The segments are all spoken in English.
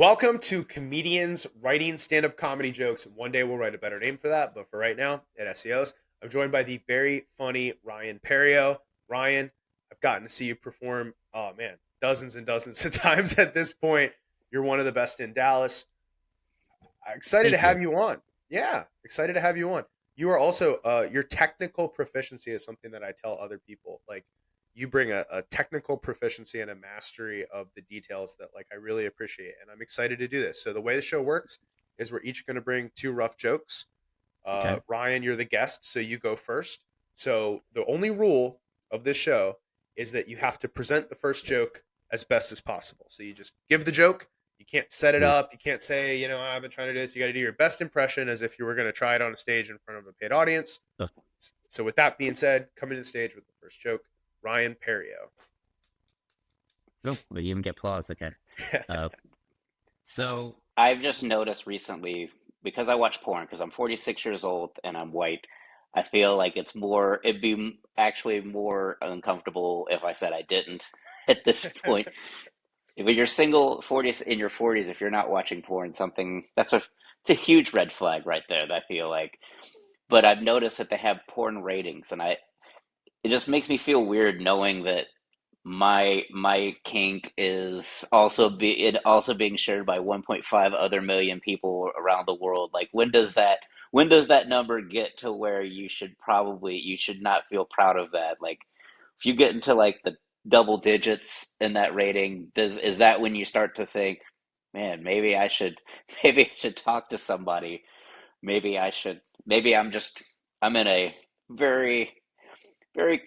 Welcome to Comedians Writing Stand-Up Comedy Jokes. One day we'll write a better name for that, but for right now, at SEOs, I'm joined by the very funny Ryan Perrio. Ryan, I've gotten to see you perform, oh man, dozens and dozens of times at this point. You're one of the best in Dallas. Excited to Thank you. have you on. Yeah, excited to have you on. You are also your technical proficiency is something that I tell other people. Like you bring a technical proficiency and a mastery of the details that like I really appreciate, and I'm excited to do this. So the way the show works is we're each going to bring two rough jokes. Okay. Ryan, you're the guest, so you go first. So the only rule of this show is that you have to present the first joke as best as possible. So you just give the joke. You can't set it Mm. up. You can't say, I've been trying to do this. You got to do your best impression as if you were going to try it on a stage in front of a paid audience. Oh, So with that being said, coming to the stage with the first joke, Ryan Perrio. oh, well, you even get applause. Okay. Uh, so I've just noticed recently because I watch porn because I'm 46 years old and I'm white. I feel like it'd be actually more uncomfortable if I said I didn't at this point. If you're single, 40s in your 40s, if you're not watching porn, it's a huge red flag right there. I feel like, but I've noticed that they have porn ratings, and it just makes me feel weird knowing that my kink is also being shared by 1.5 other million people around the world. Like when does that number get to where you should not feel proud of that? Like if you get into like the double digits in that rating, is that when you start to think, man, maybe I should talk to somebody. Maybe I'm in a very very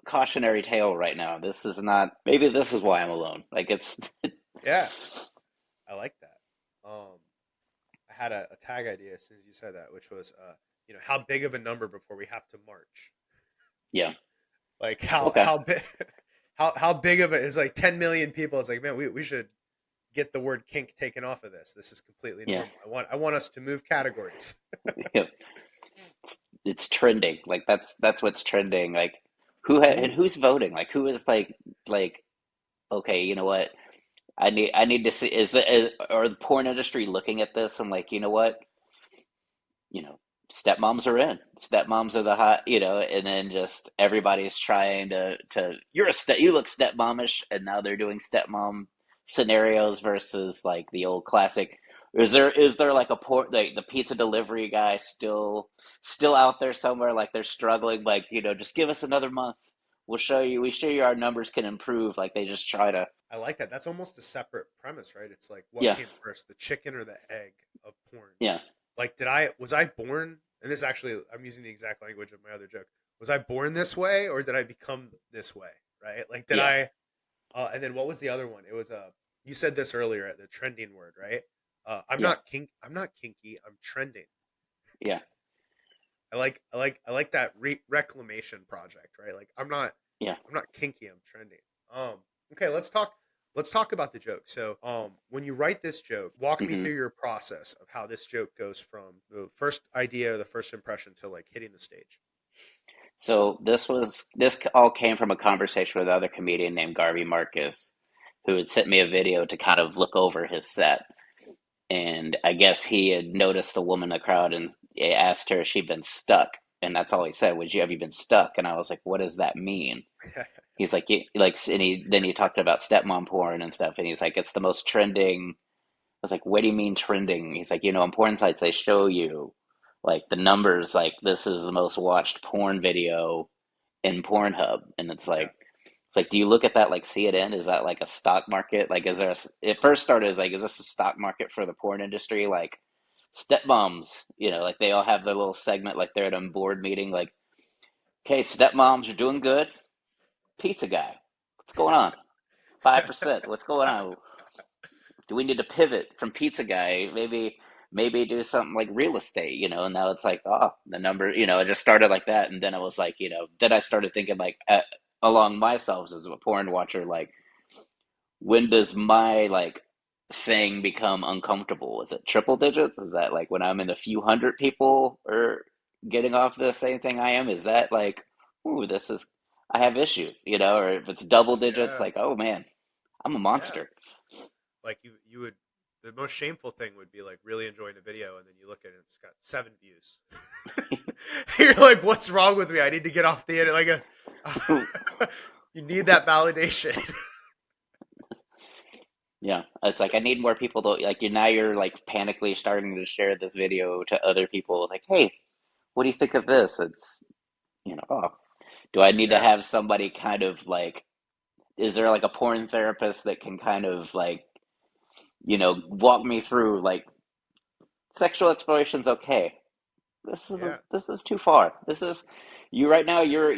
cautionary tale right now. This is not. Maybe this is why I'm alone. Like it's. Yeah, I like that. I had a tag idea as soon as you said that, which was, how big of a number before we have to march? Yeah. Like how Okay. how big how big of it is like 10 million people? It's like, man, we should get the word kink taken off of this. This is completely Yeah. normal. I want us to move categories. Yeah. It's trending. Like that's what's trending. Like and Who who's voting? Like who is like okay, you know what? I need to see are the porn industry looking at this and like, you know what? You know, stepmoms are in. Stepmoms are the hot, and then just everybody's trying to you look stepmomish, and now they're doing stepmom scenarios versus like the old classic. Is there like a port like the pizza delivery guy still out there somewhere like they're struggling like just give us another month, we show you our numbers can improve, like they just try to. I like that. That's almost a separate premise, right? It's like what Yeah, came first, the chicken or the egg of porn? yeah, Like, was I born? And this actually, I'm using the exact language of my other joke. Was I born this way, or did I become this way? Right? Like, did yeah, I? And then what was the other one? It was you said this earlier, the trending word, right? I'm yeah, not kink. I'm not kinky. I'm trending. yeah, I like that reclamation project, right? Like yeah. I'm not kinky. I'm trending. Um. Okay. Let's talk about the joke. So, when you write this joke, walk me hmm through your process of how this joke goes from the first idea, the first impression, to like hitting the stage. So this all came from a conversation with another comedian named Garvey Marcus, who had sent me a video to kind of look over his set. And I guess he had noticed the woman in the crowd and asked her if she'd been stuck. And that's all he said was, have you been stuck?" And I was like, "What does that mean?" He's like, and then he talked about stepmom porn and stuff. And he's like, "It's the most trending." I was like, "What do you mean trending?" He's like, "On porn sites, they show you like the numbers, like this is the most watched porn video in Pornhub." And Yeah. it's like, do you look at that like CNN? Is that like a stock market? Like, it first started as like, is this a stock market for the porn industry? Like, stepmoms, like they all have their little segment, like they're at a board meeting, like, okay, stepmoms are doing good. Pizza guy, what's going on? 5%, what's going on? Do we need to pivot from pizza guy? Maybe do something like real estate, and now it's like, oh, the number, it just started like that. And then it was like, then I started thinking like along myself as a porn watcher, like when does my like thing become uncomfortable? Is it triple digits? Is that like when I'm in a few hundred people or getting off the same thing I am? Is that like, ooh, I have issues, or if it's double digits, Yeah. like, oh man, I'm a Yeah. monster. Like you would. the most shameful thing would be like really enjoying a video and then you look at it and it's got 7 views. You're like, what's wrong with me? I need to get off the internet. Like, you need that validation. Yeah, it's like I need more people to like you now you're like panically starting to share this video to other people like, "Hey, what do you think of this?" It's, oh, do I need to Yeah, have somebody kind of like is there like a porn therapist that can kind of like, walk me through like sexual exploration's okay. yeah, This is too far. This is you right now you're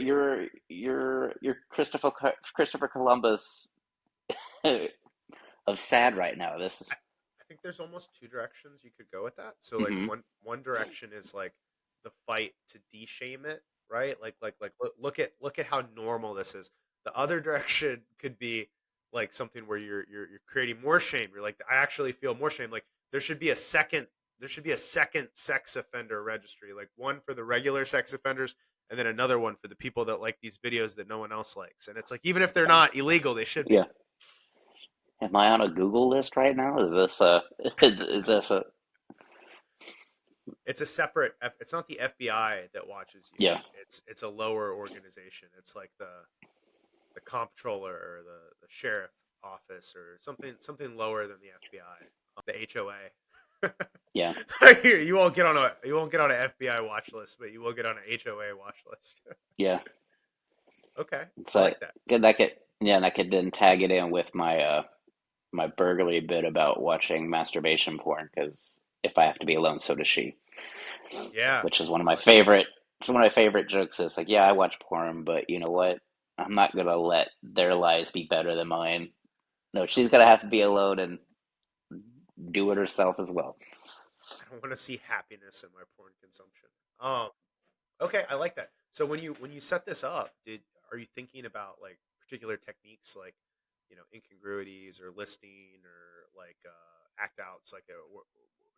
Christopher Columbus of sad right now. This is I think there's almost two directions you could go with that. So like hmm one direction is like the fight to de-shame it, right? Like look at how normal this is. The other direction could be like something where you're creating more shame. You're like, I actually feel more shame. Like there should be a second sex offender registry, like one for the regular sex offenders and then another one for the people that like these videos that no one else likes. And it's like even if they're not illegal, they should be. yeah. Am I on a Google list right now? Is this a is this a It's a separate. It's not the FBI that watches you. yeah. It's a lower organization. It's like the comptroller or the sheriff office or something lower than the FBI. The HOA. Yeah. Here, you won't get on an FBI watch list, but you will get on an HOA watch list. Yeah. Okay, It's I like like that. good I could yeah, and I could then tag it in with my burglary bit about watching masturbation porn because if I have to be alone, so does she. Yeah, Which is one of I my like that. favorite. It's one of my favorite jokes. Is like, yeah, I watch porn, but you know what? I'm not gonna let their lives be better than mine. No, she's gonna have to be alone and do it herself as well. I don't want to see happiness in my porn consumption. Um, Okay, I like that. So when you set this up, did are you thinking about like particular techniques like incongruities or listing or like act outs like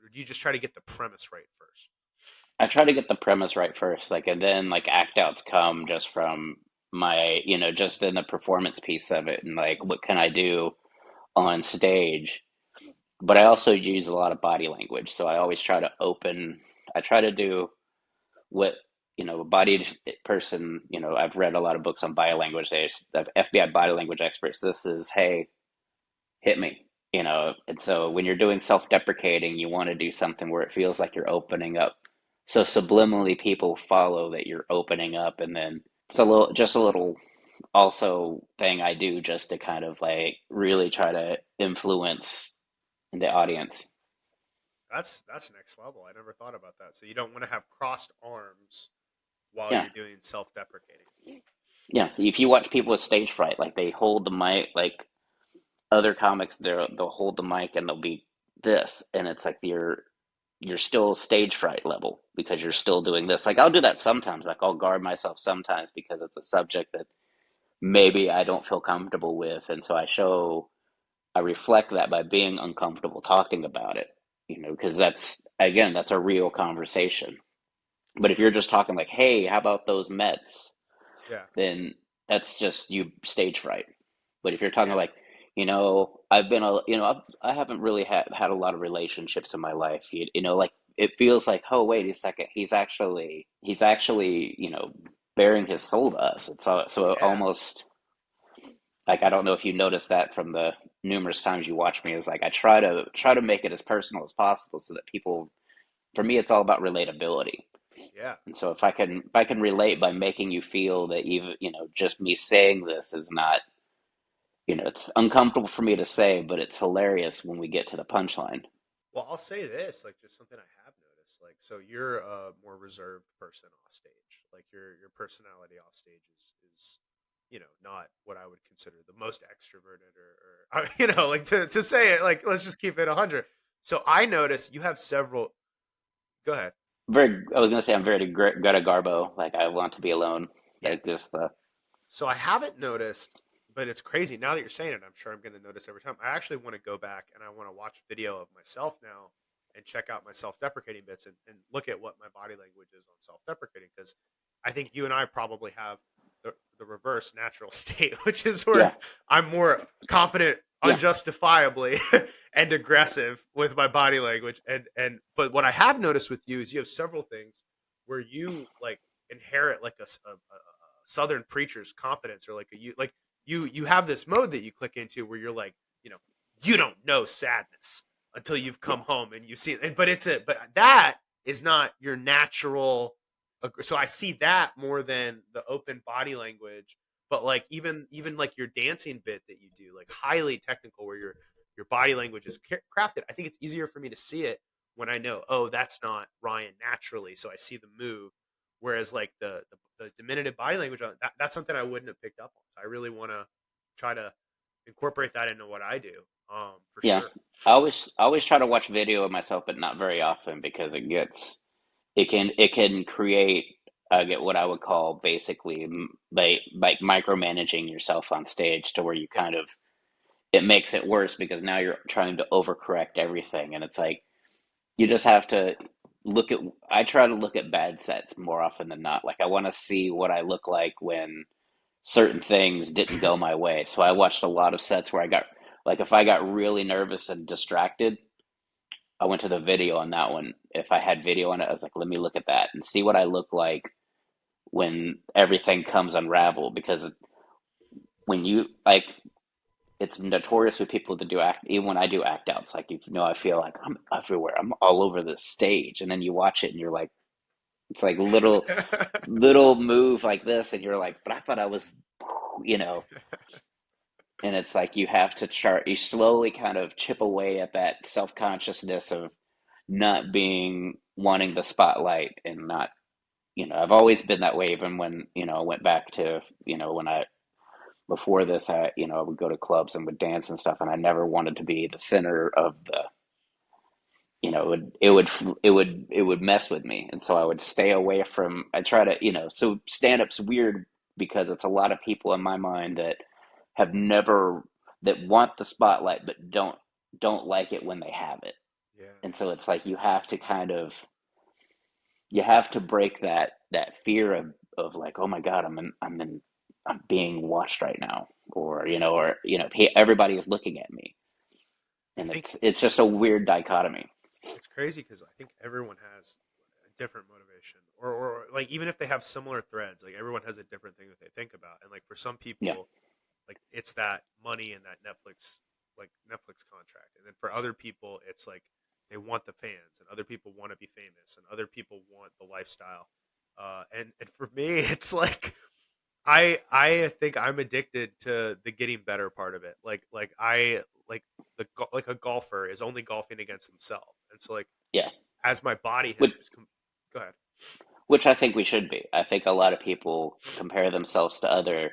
or do you just try to get the premise right first? I try to get the premise right first, like, and then like act outs come just from my, just in the performance piece of it, and like, what can I do on stage? But I also use a lot of body language, so I always try to open. I try to do what a bodied person. I've read a lot of books on body language. There's the FBI body language experts. This is, hey, hit me. And so when you're doing self-deprecating, you want to do something where it feels like you're opening up. So subliminally, people follow that you're opening up, and then it's just a little also thing I do just to kind of like really try to influence the audience. That's next level. I never thought about that. So you don't want to have crossed arms while Yeah, you're doing self-deprecating. yeah. If you watch people with stage fright, like they hold the mic, like other comics, they'll hold the mic and they'll be this, and it's like you're still stage fright level because you're Yeah. still doing this. Like I'll do that sometimes. Like I'll guard myself sometimes because it's a subject that maybe I don't feel comfortable with, and so I reflect that by being uncomfortable talking about it. Because that's a real conversation. But if you're That's just talking like, "Hey, how about those Mets?" yeah. then that's just you stage fright. But if you're talking Yeah. like, I've been I haven't really had a lot of relationships in my life. Like it feels like, oh wait a second, he's actually bearing his soul to us. So it Yeah. almost like I don't know if you noticed that from the numerous times you watch me. Is like I try to make it as personal as possible so that people. For me, it's all about relatability. Yeah. And so if I can relate by making you feel that even just me saying this is not it's uncomfortable for me to say, but it's hilarious when we get to the punchline. Well, I'll say this, like just something I have noticed. Like, so you're a more reserved person off stage. Like your personality off stage is not what I would consider the most extroverted or like to say it like let's just keep it 100. So I noticed you have several. Go ahead. I was gonna say I'm very Greta Garbo. Like I want to be alone. Like Yes. just the So I haven't noticed, but it's crazy now that you're saying it. I'm sure I'm going to notice every time. I actually want to go back and I want to watch video of myself now and check out my self-deprecating bits and look at what my body language is on self-deprecating because I think you and I probably have the reverse natural state, which is where yeah I'm more confident Yeah, unjustifiably and aggressive with my body language. But what I have noticed with you is you have several things where you like inherit like a southern preacher's confidence, or like you have this mode that you click into where you're like, you know, you don't know sadness until you've yeah, come home and you see it. But that is not your natural. So I see that more than the open body language. But like even like your dancing bit that you do, like highly technical, where your body language is crafted. I think it's easier for me to see it when I know, oh, that's not Ryan naturally. So I see the move. Whereas like the diminutive body language, that's something I wouldn't have picked up on. So I really want to try to incorporate that into what I do, for yeah. sure. I always try to watch video of myself, but not very often because it can create get what I would call basically like micromanaging yourself on stage to where you Yeah, kind of it makes it worse because now you're trying to overcorrect everything, and it's like you just have to look at. I try to look at bad sets more often than not. Like I want to see what I look like when certain things didn't go my way. So I watched a lot of sets where I got like if I got really nervous and distracted, I went to the video on that one. If I had video on it, I was like, let me look at that and see what I look like when everything comes unraveled. Because when you like, it's notorious with people that do act. Even when I do act outs, like I feel like I'm everywhere. I'm all over the stage, and then you watch it, and you're like, it's like little move like this, and you're like, but I thought I was, you know. And it's like you have to chart. You slowly kind of chip away at that self consciousness of not being wanting the spotlight and not. I've always been that way. Even when I went back to when I before this, I would go to clubs and would dance and stuff, and I never wanted to be the center of the. It would mess with me, and so I would stay away from. I try to, so stand up's weird because it's a lot of people in my mind that have never that want the spotlight but don't like it when they have it, yeah. and so it's like you have to break that fear of like, oh my God, I'm being watched right now, everybody is looking at me, I and think it's just a weird dichotomy. it's crazy because I think everyone has a different motivation, or like even if they have similar threads, like everyone has a different thing that they think about, and like for some Yeah, people, like it's that money and that Netflix contract, and then for other people, it's like they want the fans, and other people want to be famous, and other people want the lifestyle, and for me, it's like I think I'm addicted to the getting better part of it. Like I like like a golfer is only golfing against himself, and so like yeah. as my body has Which just go ahead. which I think we should be. I think a lot of people compare themselves to other,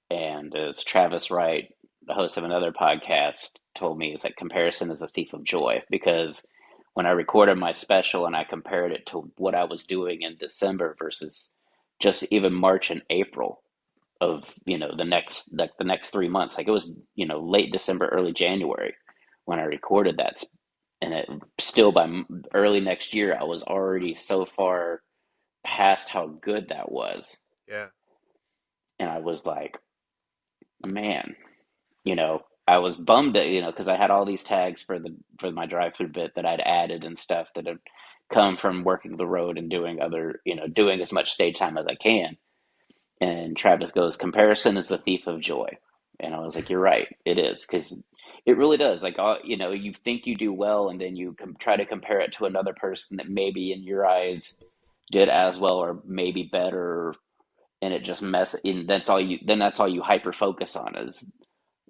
and as Travis Wright, the host of another podcast, told me, is that comparison is a thief of joy. Because when I recorded my special and I compared it to what I was doing in December versus just even March and April of the next 3 months, like it was late December, early January when I recorded that, and it still by early next year I was already so far past how good that was. Yeah, And I was like, man, I was bummed that, because I had all these tags for my drive through bit that I'd added and stuff that had come from working the road and doing as much stage time as I can. And Travis goes, comparison is the thief of joy. And I was like, you're right, it is, because it really does. Like, you think you do well, and then you try to compare it to another person that maybe in your eyes did as well or maybe better, and it just and that's all you hyper focus on is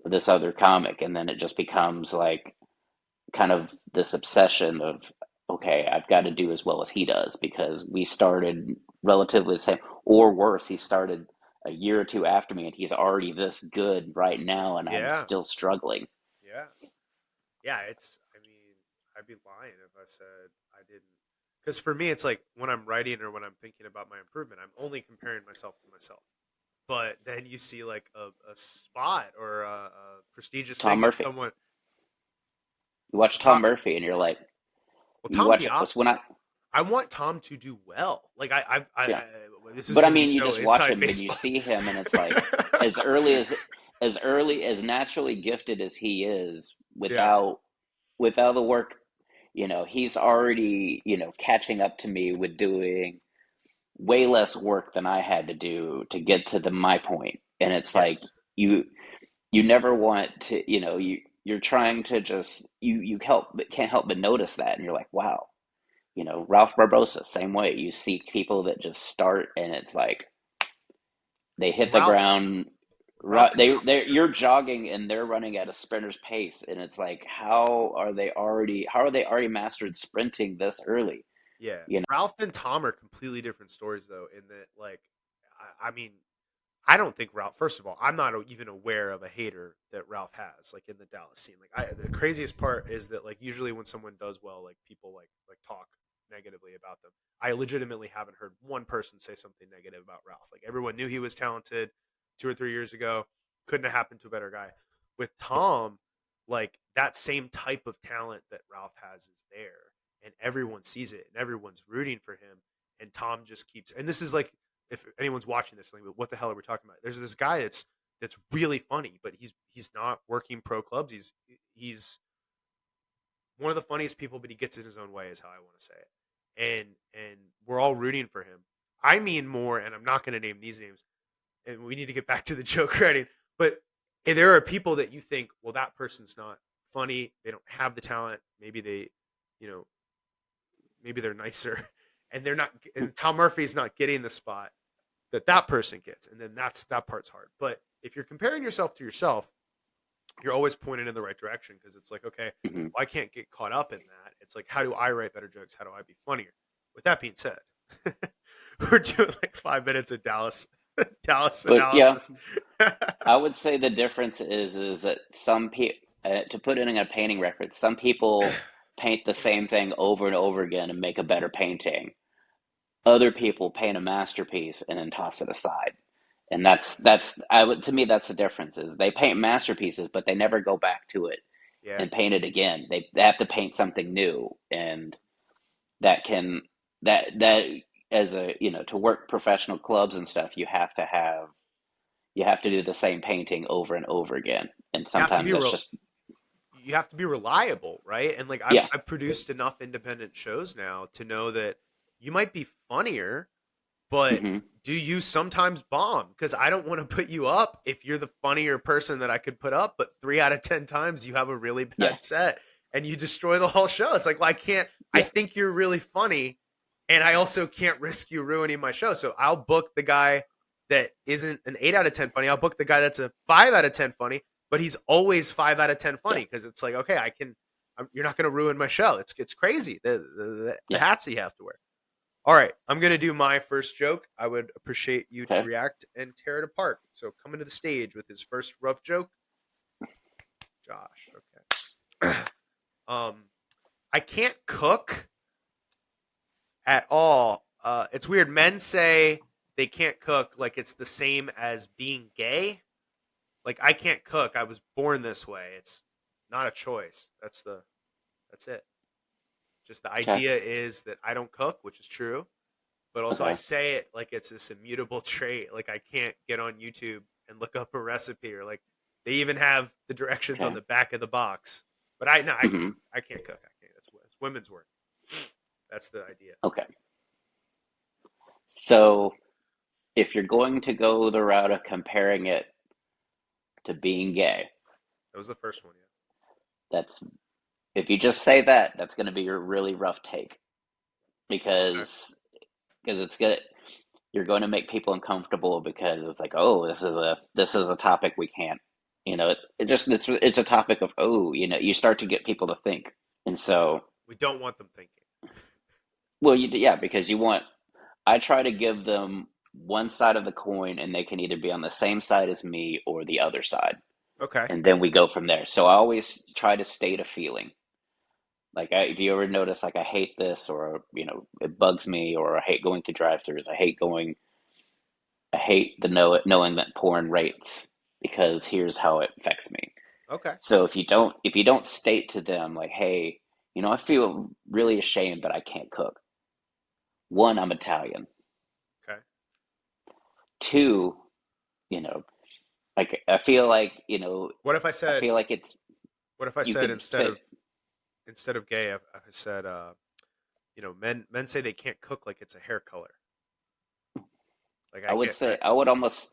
this other comic, and then it just becomes like kind of this obsession of, okay, I've got to do as well as he does because we started relatively the same, or worse, he started a year or two after me and he's already this good right now and I'm yeah, still struggling. yeah, yeah. It's I mean I'd be lying if I said I didn't. Because for me, it's like when I'm writing or when I'm thinking about my improvement, I'm only comparing myself to myself. But then you see like a spot or a prestigious Tom thing that Murphy. someone. You watch Tom, Tom Murphy and you're like, well, you Tom's watch the it. It's when opposite. I want Tom to do well. Like yeah. this is But I going to be mean, you so just watch inside him and you baseball. see him, and it's like as early as as early as naturally gifted as he is, Yeah. without the work, he's already, catching up to me with doing way less work than I had to do to get to the my point. And it's Yeah. like you you never want to, you're trying to just you help but can't help but notice that, and you're like, wow, Ralph Barbosa, same way. You see people that just start and it's like they hit the Ralph ground. Ralph and You're jogging and they're running at a sprinter's pace, and it's like, how are they already mastered sprinting this early? Yeah, You know? Ralph and Tom are completely different stories, though. In that, like, I mean, I don't think Ralph. First of all, I'm not even aware of a hater that Ralph has, like in the Dallas scene. Like, the craziest part is that, like, usually when someone does well, like people like talk negatively about them. I legitimately haven't heard one person say something negative about Ralph. Like, everyone knew he was talented 2 or 3 years ago. Couldn't have happened to a better guy. With Tom, like that same type of talent that Ralph has is there, and everyone sees it, and everyone's rooting for him. And Tom just keeps. And this is like, if anyone's watching this, like, what the hell are we talking about? There's this guy that's really funny, but he's not working pro clubs. He's one of the funniest people, but he gets in his own way, is how I want to say it. And we're all rooting for him. I mean more, and I'm not going to name these names. And we need to get back to the joke writing. But there are people that you think, well, that person's not funny. They don't have the talent. Maybe they, you know, maybe they're nicer, and they're not. And Tom Murphy's not getting the spot that person gets, and then that part's hard. But if you're comparing yourself to yourself, you're always pointed in the right direction, because it's like, okay, Mhm. well, I can't get caught up in that. It's like, how do I write better jokes? How do I be funnier? With that being said, we're doing like 5 minutes of Dallas But yeah, analysis. I would say the difference is that some people, to put it in a painting reference, some people paint the same thing over and over again and make a better painting. Other people paint a masterpiece and then toss it aside. And Yeah, to me, that's the difference. Is they paint masterpieces, but they never go back to it yeah, and paint it again. They have to paint something new, and that can that as a, to work professional clubs and stuff, you have to do the same painting over and over again, and you have to sometimes be that's real. just, You have to be reliable, right? And like yeah, I've produced enough independent shows now to know that you might be funnier, but hmm, do you sometimes bomb? Because I don't want to put you up if you're the funnier person that I could put up, but 3 out of 10 times you have a really yeah, bad set and you destroy the whole show. It's like, well, I can't. I yeah, think you're really funny, and I also can't risk you ruining my show. So I'll book the guy that isn't an 8 out of 10 funny. I'll book the guy that's a 5 out of 10 funny, but he's always 5 out of 10 yeah, funny, because it's like, okay, you're not going to ruin my show. It's crazy the yeah. hats you have to wear. All right, I'm gonna do my first joke. I would appreciate you to Okay, react and tear it apart. So coming to the stage with his first rough joke, Josh. Okay. um, I can't cook at all. It's weird. Men say they can't cook like it's the same as being gay. Like, I can't cook. I was born this way. It's not a choice. That's it. Just the okay, idea is that I don't cook, which is true. But also I okay, say it like it's this immutable trait. Like, I can't get on YouTube and look up a recipe, or like they even have the directions on okay, the back of the box. But I no, hmm, I can't cook. I can't. That's women's work. That's the idea. okay. So if you're going to go the route of comparing it to being gay, That was the first one. that's if you just say that, that's going to be a really rough take, Yeah. Okay. because it's gonna you're going to make people uncomfortable, because it's like, oh, this is a topic we can't, it's a topic of, oh, you start to get people to think. And so, We don't want them thinking. well, yeah, because I try to give them one side of the coin, and they can either be on the same side as me or the other side, Okay. and then we go from there. So I always try to state a feeling. Like, if you ever notice, like, I hate this, or it bugs me, or I hate going to drive-throughs. I hate knowing that porn rates, because here's how it affects me. Okay. So if you don't state to them, like, hey, I feel really ashamed that I can't cook. One, I'm Italian. Okay. Two, you know, Like I feel like, What if I I said feel like it's what if I you said could say instead of gay, I said men say they can't cook like it's a hair color. Like I I would get say I would almost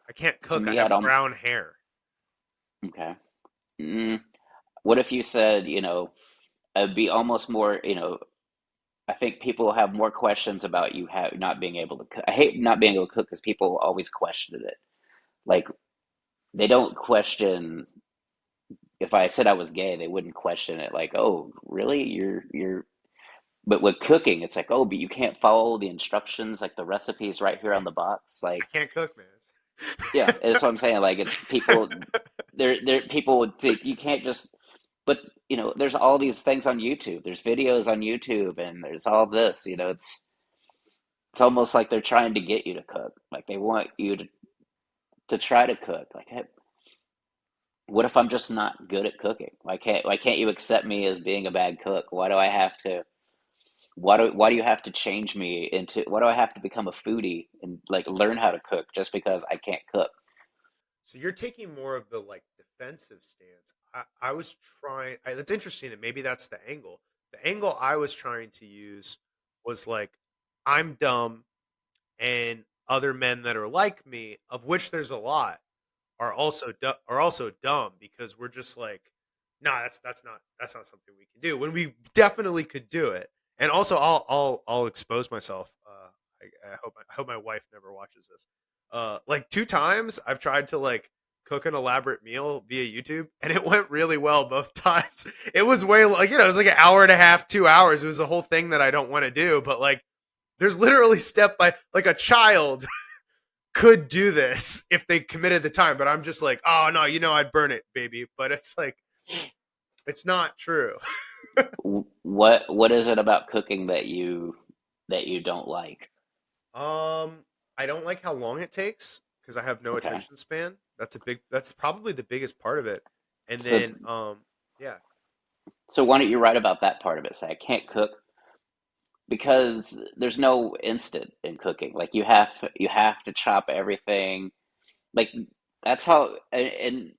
I can't to cook. I me have I'd brown hair. okay. Mm, what if you said, it'd be almost more, I think people have more questions about you not being able to cook. I hate not being able to cook because people always question it. Like they don't question if I said I was gay, they wouldn't question it. Like, oh, really? You're. But with cooking, it's like, oh, but you can't follow the instructions, like the recipes right here on the box. I Like, can't cook, yeah, man. that's what I'm saying. Like, it's people. There, people would think you can't just. But there's all these things on YouTube. There's videos on YouTube, and there's all this. It's almost like they're trying to get you to cook. Like they want you to try to cook. Like, hey, what if I'm just not good at cooking? Why can't you accept me as being a bad cook? Why do I have to why do you have to change me into why do I have to become a foodie and like learn how to cook just because I can't cook? So you're taking more of the like defensive stance. I was trying. That's interesting, and maybe that's the angle. The angle I was trying to use was like, I'm dumb, and other men that are like me, of which there's a lot, are also dumb because we're just like, nah, that's not something we can do when we definitely could do it. And also, I'll expose myself. I hope my wife never watches this. Like two times I've tried to like cook an elaborate meal via YouTube, and it went really well both times. It was way like it was like an hour and a half, 2 hours. It was a whole thing that I don't want to do, but like there's literally step by like a child could do this if they committed the time, but I'm just like, oh no, I'd burn it, baby. But it's like it's not true. What is it about cooking that you don't like? I don't like how long it takes because I have no Okay. attention span. That's probably the biggest part of it. And So then yeah. so why don't you write about that part of it? Say I can't cook because there's no instant in cooking. Like you have to chop everything. Like that's how and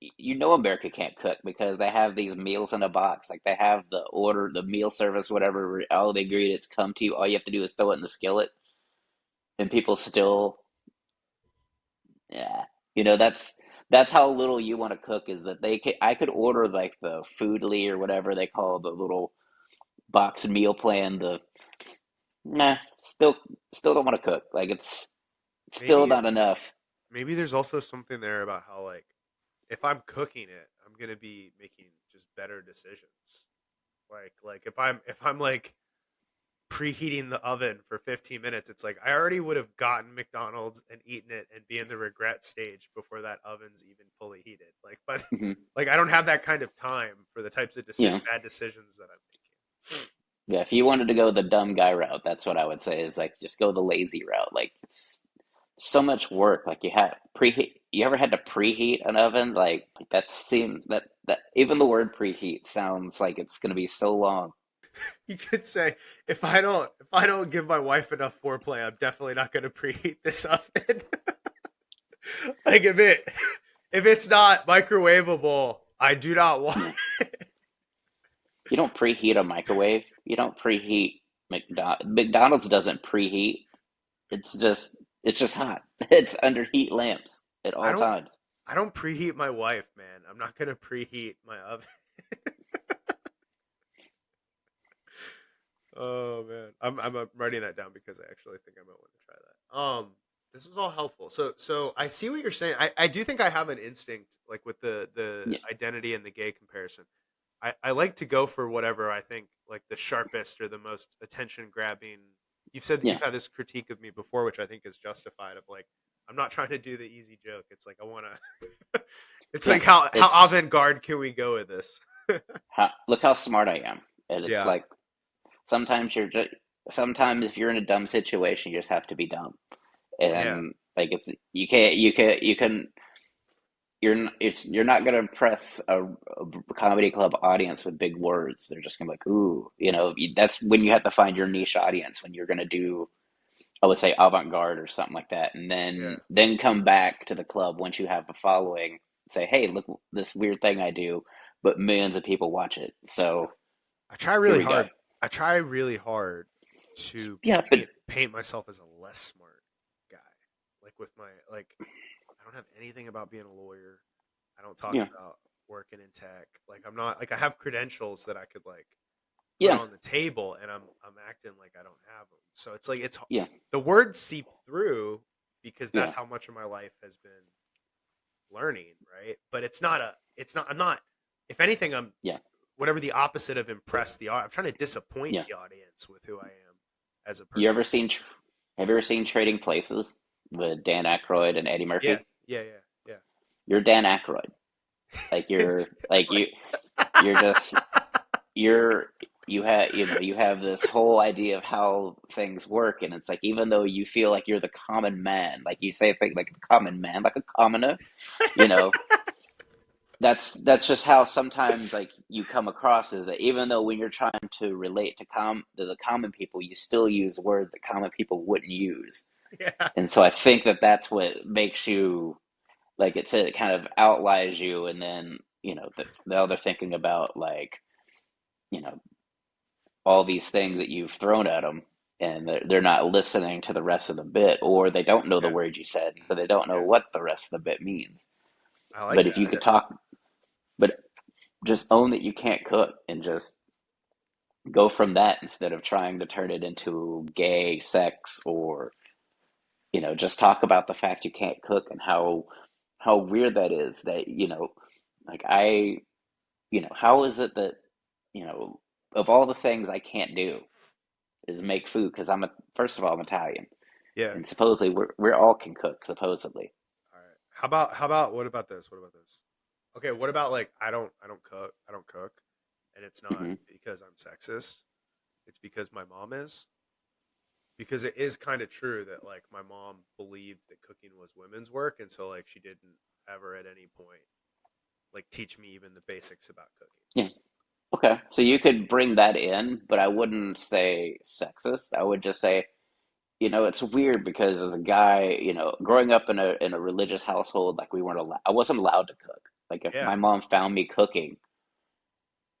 America can't cook because they have these meals in a box. Like they have the meal service, whatever, where all the ingredients come to you. All you have to do is throw it in the skillet, and people still, yeah, that's how little you want to cook. Is that I could order like the Foodly or whatever they call the little box meal plan. Nah, still still don't want to cook. Like it's still Maybe not enough. maybe there's also something there about how like if I'm cooking it, I'm gonna be making just better decisions. Like if I'm like preheating the oven for 15 minutes, it's like I already would have gotten McDonald's and eaten it and be in the regret stage before that oven's even fully heated. Hmm. like I don't have that kind of time for the types of Yeah. bad decisions that I'm making. Yeah, if you wanted to go the dumb guy route, that's what I would say is like just go the lazy route. Like it's so much work. Like you have preheat. You ever had to preheat an oven? Like that seems that even the word preheat sounds like it's going to be so long. You could say if I don't give my wife enough foreplay, I'm definitely not going to preheat this oven. like if it's not microwavable, I do not want Yeah. it. You don't preheat a microwave. You don't preheat McDonald's doesn't preheat. It's just it's just hot. It's under heat lamps at I all don't times. I don't preheat my wife, man. I'm not gonna preheat my oven. Oh man, I'm writing that down because I actually think I might want to try that. This is all helpful. So I see what you're saying. I do think I have an instinct like with the Yeah. identity and the gay comparison. I like to go for whatever I think like the sharpest or the most attention grabbing. You've said that Yeah. you've had this critique of me before, which I think is justified. Of like, I'm not trying to do the easy joke. It's like I want to. It's Yeah. like how It's avant garde can we go with this? look how smart I am. And it's Yeah, like sometimes sometimes if you're in a dumb situation, you just have to be dumb. yeah. And like it's you can you're not gonna impress a comedy club audience with big words. They're just gonna be like, ooh, that's when you have to find your niche audience when you're gonna do I would say avant-garde or something like that, and Yeah. then come back to the club once you have a following, say, hey, look this weird thing I do, but millions of people watch it. So I try here really we go. hard. I try really hard to Yeah, but paint myself as a less smart guy. Like with my like I don't have anything about being a lawyer. I don't talk yeah, about working in tech. Like I'm not like I have credentials that I could like put yeah, on the table, and I'm acting like I don't have them. So it's like it's yeah, the words seep through because yeah, that's how much of my life has been learning, right? But it's not I'm not if anything I'm yeah, whatever the opposite of impress the I'm trying to disappoint yeah. the audience with who I am as a You person. ever seen? Have you ever seen Trading Places with Dan Aykroyd and Eddie Yeah, Murphy? yeah, yeah, You're Dan Aykroyd. yeah. You're just you're you have this whole idea of how things work, and it's like even though you feel like you're the common man, like you say things like the common man, like a commoner, you know, that's just how sometimes like you come across is that even though when you're trying to relate to the common people, you still use words that common people wouldn't use. Yeah. And so I think that that's what makes you like it kind of outlies you, and then now they're thinking about like you know all these things that you've thrown at them, and they're not listening to the rest of the bit, or they don't know the Yeah. word you said, so they don't know Yeah. what the rest of the bit means. I like But if you that. could talk, but just own that you can't cook and just go from that instead of trying to turn it into gay sex or just talk about the fact you can't cook and how weird that is that like how is it that you know of all the things I can't do is make food because first of all I'm Italian Yeah. and supposedly we're all can cook supposedly. All right. How about what about this? What about this? Okay, what about like I don't cook, and it's not Hmm. because I'm sexist. It's because my mom is. Because it is kind of true that like my mom believed that cooking was women's work, and so like she didn't ever at any point like teach me even the basics about cooking. Yeah. Okay. So you could bring that in, but I wouldn't say sexist. I would just say, it's weird because as a guy, growing up in a religious household, like I wasn't allowed to cook. Like if Yeah. my mom found me cooking,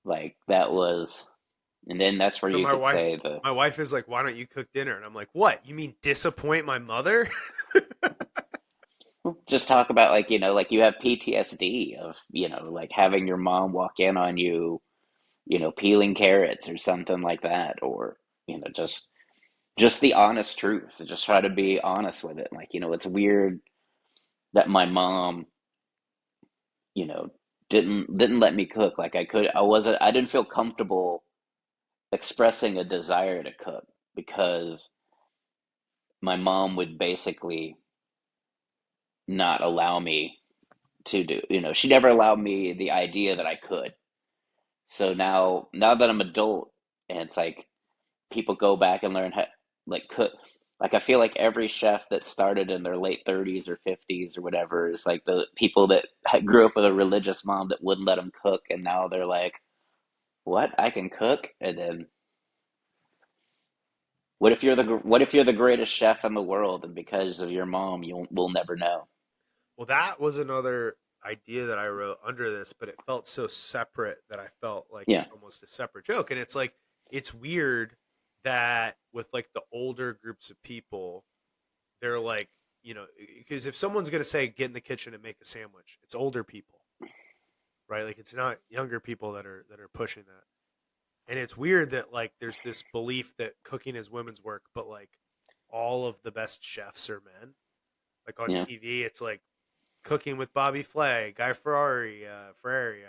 like that was, and then that's where So you my could wife say the my wife is like, "Why don't you cook dinner?" And I'm like, "What? You mean disappoint my mother?" just talk about like, like you have PTSD of, like having your mom walk in on you, peeling carrots or something like that, or, just the honest truth. Just try to be honest with it. Like, it's weird that my mom, you know, didn't let me cook. Like I didn't feel comfortable expressing a desire to cook because my mom would basically not allow me to do, she never allowed me the idea that I could. So now that I'm adult and it's like people go back and learn how like cook. Like I feel like every chef that started in their late 30s or 50s or whatever is like the people that grew up with a religious mom that wouldn't let them cook, and now they're like, "What? I can cook?" And then what if you're the greatest chef in the world, and because of your mom, you will never know? Well, that was another idea that I wrote under this, but it felt so separate that I felt like Yeah, it's almost a separate joke. And it's like it's weird that with like the older groups of people, they're like, because if someone's gonna say get in the kitchen and make a sandwich, it's older people, right? Like it's not younger people that are pushing that. And it's weird that like there's this belief that cooking is women's work, but like all of the best chefs are men. Like on yeah. TV, it's like Cooking with Bobby Flay, Guy Ferrari,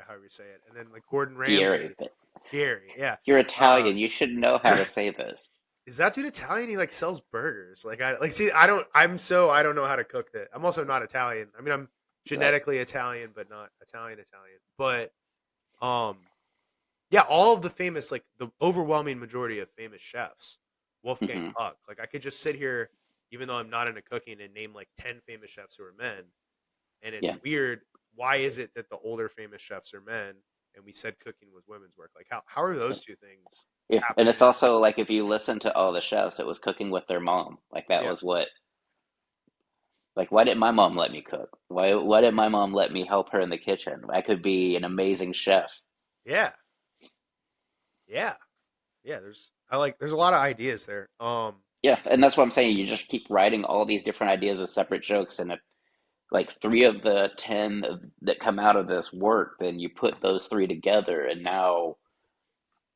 however you say it, and then like Gordon Fieri, Ramsay, but Fieri, yeah. you're Uh, Italian. You should know how to say this. is that dude Italian? He like sells burgers. Like I like see. I don't know how to cook that. I'm also not Italian. I mean, I'm Right. genetically Italian, but not Italian. But um, yeah, all of the famous like the overwhelming majority of famous chefs, Wolfgang Hmm. Puck. Like I could just sit here, even though I'm not into cooking, and name like 10 famous chefs who are men. And it's Yeah. weird. Why is it that the older famous chefs are men? and we said cooking was women's work. Like how are those two things Yeah, and happening it's at the same also like time? if you listen to all the chefs, it was cooking with their mom. Like that Yeah. was what. Like, why didn't my mom let me cook? Why did my mom let me help her in the kitchen? I could be an amazing chef. Yeah. Yeah. Yeah. There's a lot of ideas there. Yeah, and that's what I'm saying. You just keep writing all these different ideas as separate jokes, and if like three of the 10 that come out of this work, then you put those three together, and now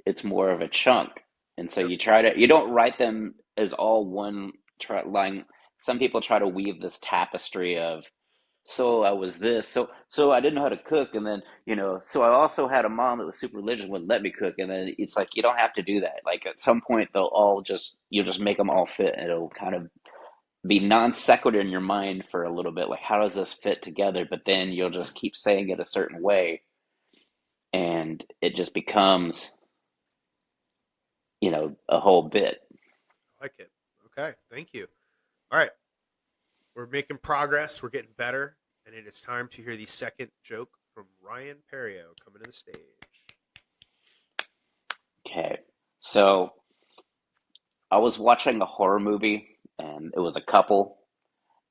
it's more of a chunk. And so Yep. you don't write them as all one line. Some people try to weave this tapestry of, so I was this, so I didn't know how to cook, and then so I also had a mom that was super religious, wouldn't let me cook, and then it's like you don't have to do that. Like at some point, they'll all just you'll just make them all fit, and it'll kind of be non sequitur in your mind for a little bit. Like how does this fit together? But then you'll just keep saying it a certain way, and it just becomes a whole bit. I like it. Okay. Thank you. All right. We're making progress. We're getting better. And it is time to hear the second joke from Ryan Perrio coming to the stage. Okay, so I was watching a horror movie, and it was a couple.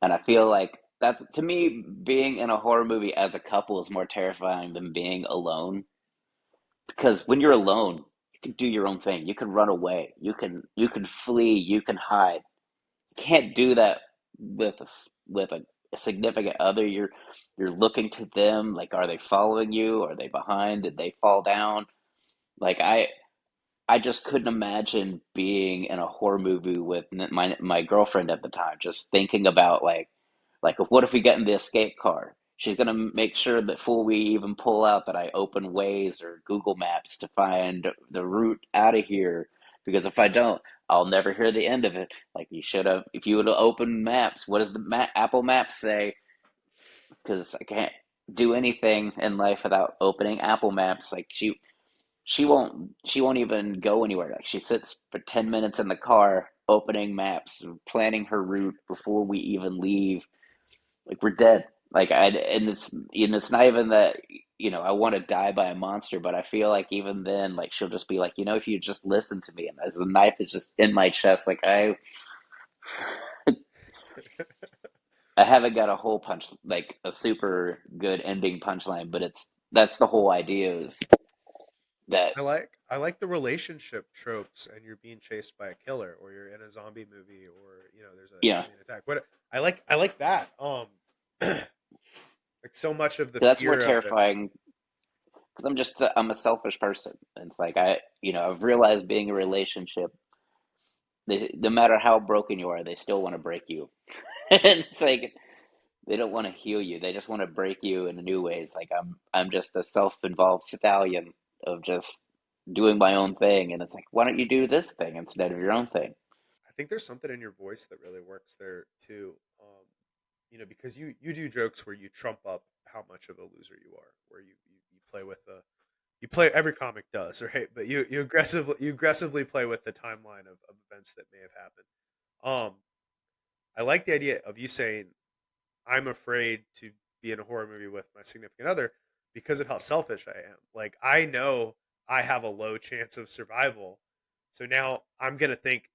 And I feel like that to me, being in a horror movie as a couple is more terrifying than being alone. Because when you're alone, you can do your own thing. You can run away. You can flee. You can hide. You can't do that with a significant other. You're looking to them. Like, are they following you? Are they behind? Did they fall down? Like I just couldn't imagine being in a horror movie with my girlfriend at the time. Just thinking about like, what if we get in the escape car? She's gonna make sure that before we even pull out that I open Waze or Google Maps to find the route out of here. Because if I don't, I'll never hear the end of it. Like you should have, if you would have opened Maps, what does the Apple Maps say? Because I can't do anything in life without opening Apple Maps. Like she won't even go anywhere. Like she sits for 10 minutes in the car opening maps and planning her route before we even leave. Like we're dead. Like I and it's not even that I want to die by a monster, but I feel like even then like she'll just be like, if you just listen to me, and as the knife is just in my chest, like I haven't got a whole punch like a super good ending punchline, but that's the whole idea is that I like the relationship tropes, and you're being chased by a killer, or you're in a zombie movie, or there's an yeah, alien attack. What I like that. Like so much of the that's more fear of it. terrifying because I'm a selfish person. And it's like I've realized being in a relationship, no matter how broken you are, they still want to break you. And it's like they don't want to heal you; they just want to break you in new ways. Like I'm just a self-involved stallion of just doing my own thing, and it's like, why don't you do this thing instead of your own thing? I think there's something in your voice that really works there too. Because you do jokes where you trump up how much of a loser you are, where you play with the you play every comic does, right? But you aggressively play with the timeline of events that may have happened. I like the idea of you saying I'm afraid to be in a horror movie with my significant other because of how selfish I am. Like I know I have a low chance of survival, so now I'm gonna think,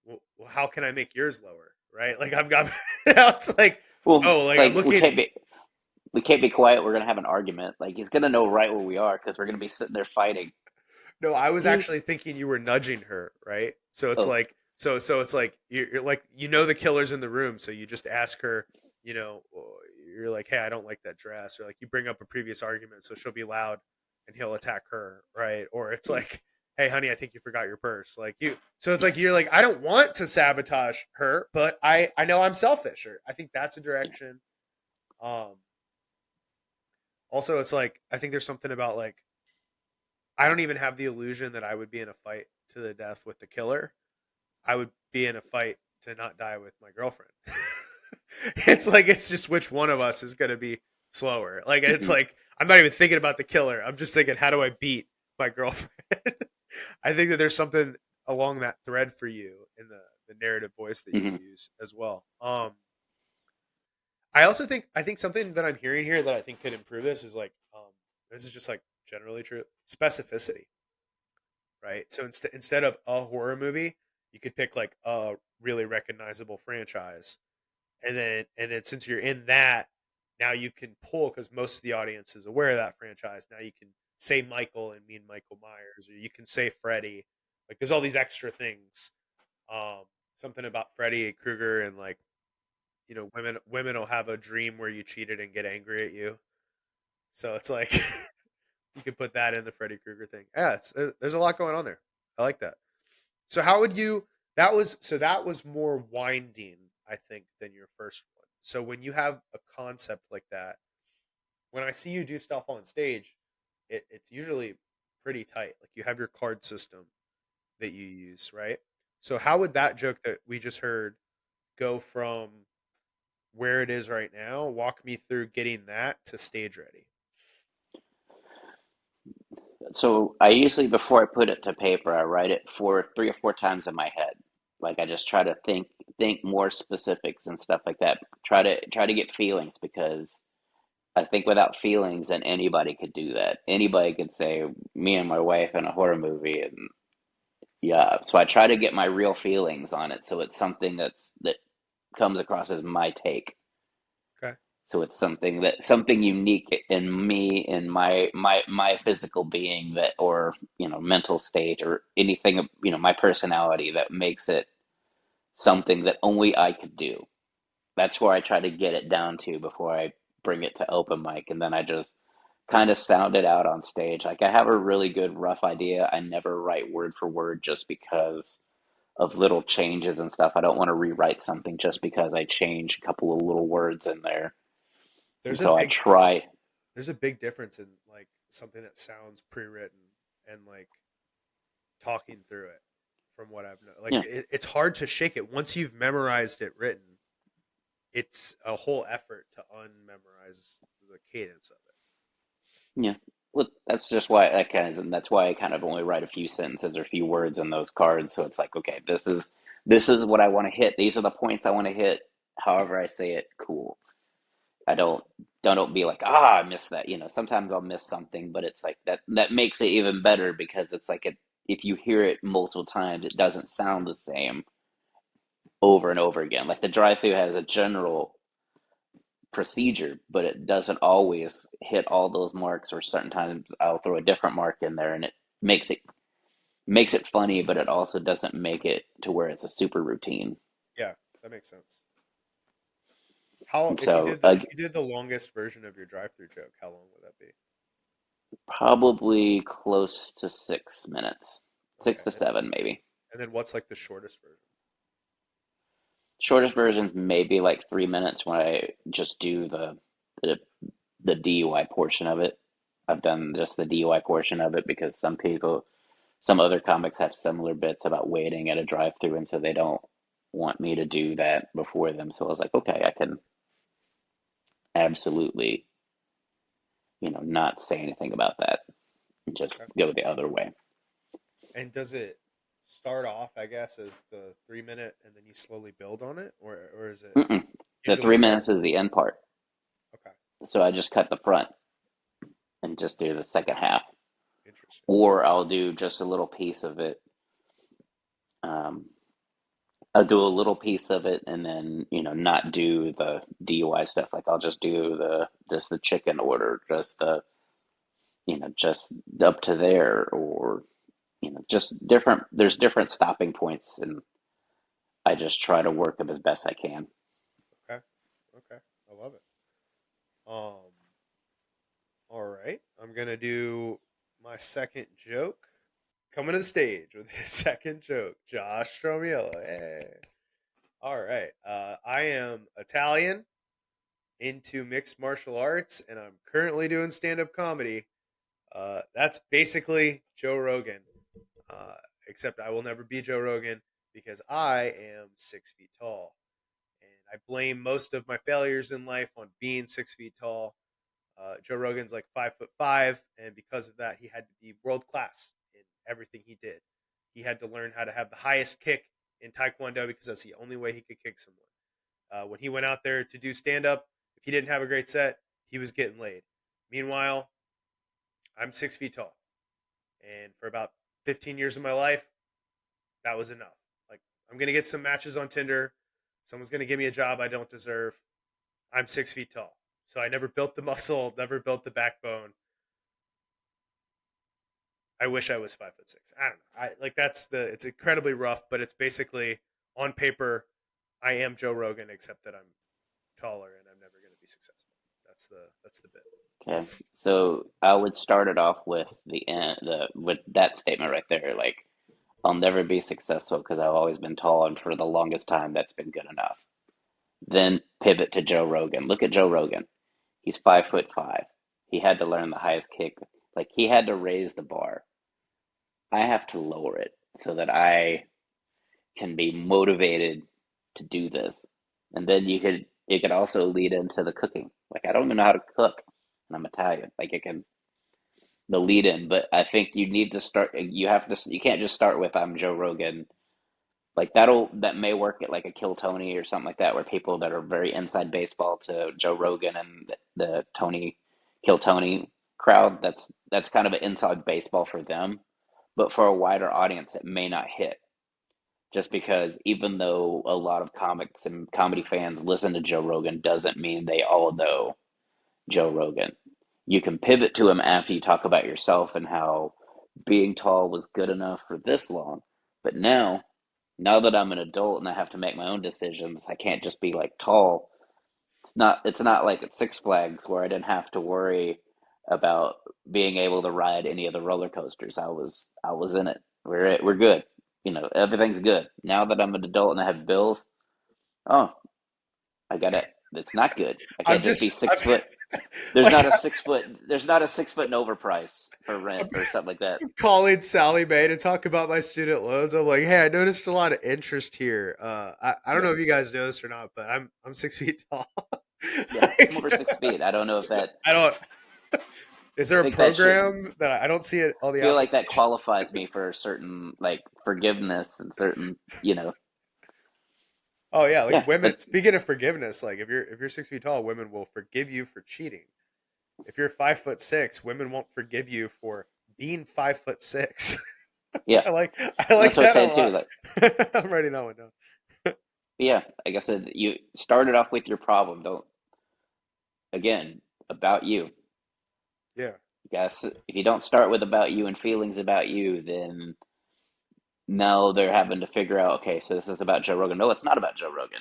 well, how can I make yours lower, right? Like I've got, it's like, Well, oh, it's like I'm like looking. we can't be quiet. We're gonna have an argument. Like he's gonna know right where we are because we're gonna be sitting there fighting. No, I was You, actually thinking you were nudging her, right? So it's oh, like, so it's like you're like the killer's in the room, so you just ask her, you know, you're like, hey, I don't like that dress, or like you bring up a previous argument, so she'll be loud, and he'll attack her, right? Or it's yeah, like, hey, honey, I think you forgot your purse, like you. So it's like you're like, I don't want to sabotage her, but I know I'm selfish, or I think that's a yeah. direction. Um, Also, it's like I think there's something about like I don't even have the illusion that I would be in a fight to the death with the killer. I would be in a fight to not die with my girlfriend. It's like it's just which one of us is going to be slower. Like it's Hmm. like I'm not even thinking about the killer. I'm just thinking how do I beat my girlfriend? I think that there's something along that thread for you in the narrative voice that you Hmm. use as well. I also think something that I'm hearing here that I think could improve this is like this is just like generally true. Specificity, right? So instead of a horror movie, you could pick like a really recognizable franchise, and then since you're in that, now you can pull because most of the audience is aware of that franchise. Now you can say Michael and mean Michael Myers, or you can say Freddy. Like there's all these extra things. Um, Something about Freddy Krueger and like women will have a dream where you cheated and get angry at you. So it's like you could put that in the Freddy Krueger thing. Yeah, there's a lot going on there. I like that. So how would you? That was more winding, I think, than your first one. So when you have a concept like that, when I see you do stuff on stage, it's usually pretty tight. Like you have your card system that you use, right? So how would that joke that we just heard go from where it is right now? Walk me through getting that to stage ready. So I usually, before I put it to paper, I write it for 3 or 4 times in my head. Like I just try to think more specifics and stuff like that. Try to get feelings, because I think without feelings, then anybody could do that. Anybody could say me and my wife in a horror movie, and yeah. So I try to get my real feelings on it, so it's something that comes across as my take. Okay. So it's something unique in me, in my physical being, that, or mental state, or anything, my personality, that makes it something that only I could do. That's where I try to get it down to before I bring it to open mic, and then I just kind of sound it out on stage. Like I have a really good rough idea. I never write word for word, just because of little changes and stuff. I don't want to rewrite something just because I change a couple of little words in there. And There's a so I big try. there's a big difference in like something that sounds pre-written and like talking through it from what I've known. Like Yeah, it's hard to shake it once you've memorized it written. It's a whole effort to unmemorize the cadence of yeah. Well, that's just why I kind of, and that's why I kind of only write a few sentences or a few words in those cards. So it's like, okay, this is what I want to hit. These are the points I want to hit. However I say it, cool. I don't be like, I missed that. Sometimes I'll miss something, but it's like that makes it even better, because it's like if you hear it multiple times, it doesn't sound the same over and over again. Like the drive-through has a general procedure, but it doesn't always hit all those marks, or certain times I'll throw a different mark in there, and it makes it makes it funny, but it also doesn't make it to where it's a super routine. it. Yeah, that makes sense. How And if you so did the longest version of your drive-through joke, how long would that be? probably close to 6 minutes, six Okay, to seven maybe. and then what's like the shortest version? Shortest versions maybe like 3 minutes, when I just do the the DUI portion of it. I've done just the DUI portion of it, because some other comics have similar bits about waiting at a drive-through, and so they don't want me to do that before them. So I was like, okay, I can absolutely, not say anything about that, and just Okay, go the other way. and does it start off, I guess, as the 3 minute, and then you slowly build on it, or is it Mm-mm. The usually three start? minutes is the end part. Okay, So I just cut the front and just do the second half. interesting. Or I'll do just a little piece of it. Um, I'll do a little piece of it, and then, not do the DUI stuff. Like I'll just do just the chicken order, just up to there, or, just different. There's different stopping points, and I just try to work them as best I can. Okay, okay, I love it. Um, all right, I'm gonna do my second joke. Coming to the stage with his second joke, Josh Stromiello. Hey. All right. I am Italian, into mixed martial arts, and I'm currently doing stand up comedy. That's basically Joe Rogan, uh, except I will never be Joe Rogan because I am 6 feet tall. And I blame most of my failures in life on being 6 feet tall. Joe Rogan's like 5'5", and because of that, he had to be world class in everything he did. He had to learn how to have the highest kick in Taekwondo because that's the only way he could kick someone. When he went out there to do stand up, if he didn't have a great set, he was getting laid. Meanwhile, I'm 6 feet tall, and for about 15 years of my life, that was enough. Like, I'm gonna get some matches on Tinder. Someone's gonna give me a job I don't deserve. I'm 6 feet tall, so I never built the muscle, never built the backbone. I wish I was 5'6". I don't know. I like that's the. It's incredibly rough, but it's basically on paper. I am Joe Rogan, except that I'm taller and I'm never going to be successful. That's the bit. Okay. So I would start it off with the end, the with that statement right there. Like, I'll never be successful because I've always been tall, and for the longest time, that's been good enough. Then pivot to Joe Rogan. Look at Joe Rogan. He's 5'5". He had to learn the highest kick. Like, he had to raise the bar. I have to lower it so that I can be motivated to do this. And then it could also lead into the cooking. Like, I don't even know how to cook, and I'm Italian. Like, it can the lead in, but I think you need to start. You can't just start with I'm Joe Rogan. Like, that may work at like a Kill Tony or something like that, where people that are very inside baseball to Joe Rogan and the Tony Kill Tony crowd. That's kind of an inside baseball for them, but for a wider audience, it may not hit. Just because even though a lot of comics and comedy fans listen to Joe Rogan doesn't mean they all know Joe Rogan. You can pivot to him after you talk about yourself and how being tall was good enough for this long. But now that I'm an adult and I have to make my own decisions, I can't just be like tall. It's not like at Six Flags where I didn't have to worry about being able to ride any of the roller coasters. I was in it. We're good. Everything's good. Now that I'm an adult and I have bills, oh, I got it. It's not good. I I'm can't just be just 6 foot. There's like not a 6 foot. There's not a 6 foot and overprice for I'm rent or something like that. calling Sally Mae to talk about my student loans. I'm like, hey, I noticed a lot of interest here. I don't Yeah, know if you guys know this or not, but I'm 6 feet tall. yeah. I'm Like, over 6 feet. I don't know if that. I don't. Is I there a think that should program that I don't see it all the feel like that applications? qualifies me for certain like forgiveness and certain. Oh yeah, like Yeah, women. but Speaking of forgiveness, like if you're 6 feet tall, women will forgive you for cheating. If you're 5'6", women won't forgive you for being 5'6". yeah, I like that's what I'm that a saying too. lot. Like, I'm writing that one down. yeah, like I said, you started off with your problem. Don't again about you. Yeah. Guess if you don't start with about you and feelings about you, then now they're having to figure out, okay, so this is about Joe Rogan. No, it's not about Joe Rogan.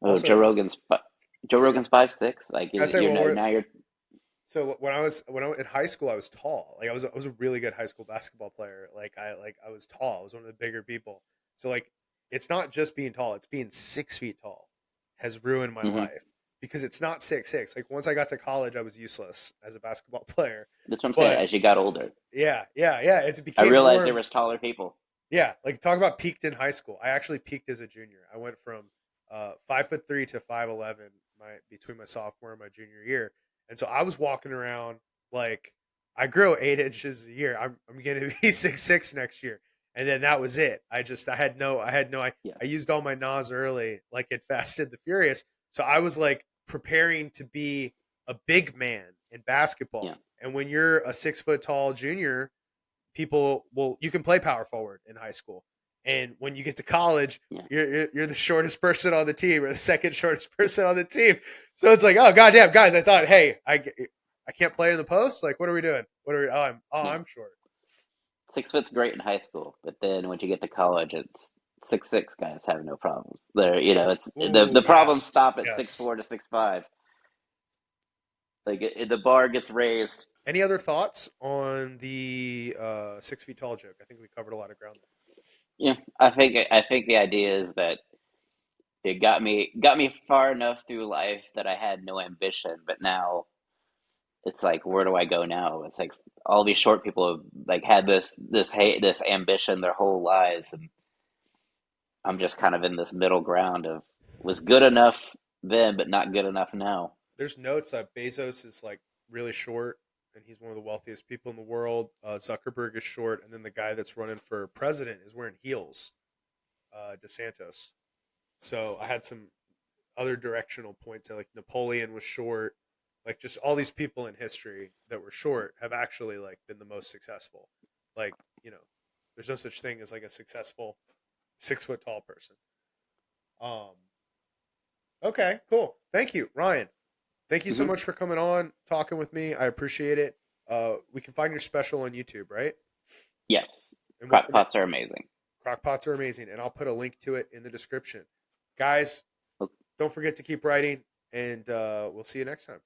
Oh, Also, Joe Rogan's 5'6". Like I say, you're well, now now you're so when I was in high school, I was tall. Like I was a really good high school basketball player. I was tall. I was one of the bigger people. So like, it's not just being tall; it's being 6 feet tall has ruined my hmm life because it's not 6'6". Like once I got to college, I was useless as a basketball player. that's what I'm saying. But As you got older, yeah, it I became realized more. there was taller people. Yeah, like talk about peaked in high school. I actually peaked as a junior. I went from 5'3" to 5'11" between my sophomore and my junior year, and so I was walking around like I grew 8 inches a year. I'm gonna be 6'6" next year, and then that was it. I used all my NAS early, like in Fast and the Furious. So I was like preparing to be a big man in basketball, Yeah, and when you're a 6 foot tall junior, you can play power forward in high school, and when you get to college, yeah, you're the shortest person on the team or the second shortest person on the team. So it's like, oh goddamn, guys, I thought, hey, I can't play in the post. Like, what are we doing? What are we? yeah. I'm short. 6 foot's great in high school, but then once you get to college, it's 6'6" guys have no problems. It's Ooh, the problems yes, stop at six yes. four to 6'5". Like the bar gets raised. Any other thoughts on the 6 feet tall joke? I think we covered a lot of ground Yeah, I think the idea is that it got me far enough through life that I had no ambition, but now it's like, where do I go now? It's like all these short people have like had this ambition their whole lives, and I'm just kind of in this middle ground of was good enough then, but not good enough now. There's notes that Bezos is like really short, and he's one of the wealthiest people in the world. Zuckerberg is short, and then the guy that's running for president is wearing heels, DeSantis. So I had some other directional points. Like Napoleon was short. Like just all these people in history that were short have actually like been the most successful. Like, you know, there's no such thing as like a successful 6 foot tall person. Um, okay, cool. Thank you, Ryan. Thank you so Hmm. much for coming on, talking with me. I appreciate it. We can find your special on YouTube, right? Yes, And what's crock the name? pots are amazing. Crockpots are amazing, and I'll put a link to it in the description. Guys, don't forget to keep writing, and we'll see you next time.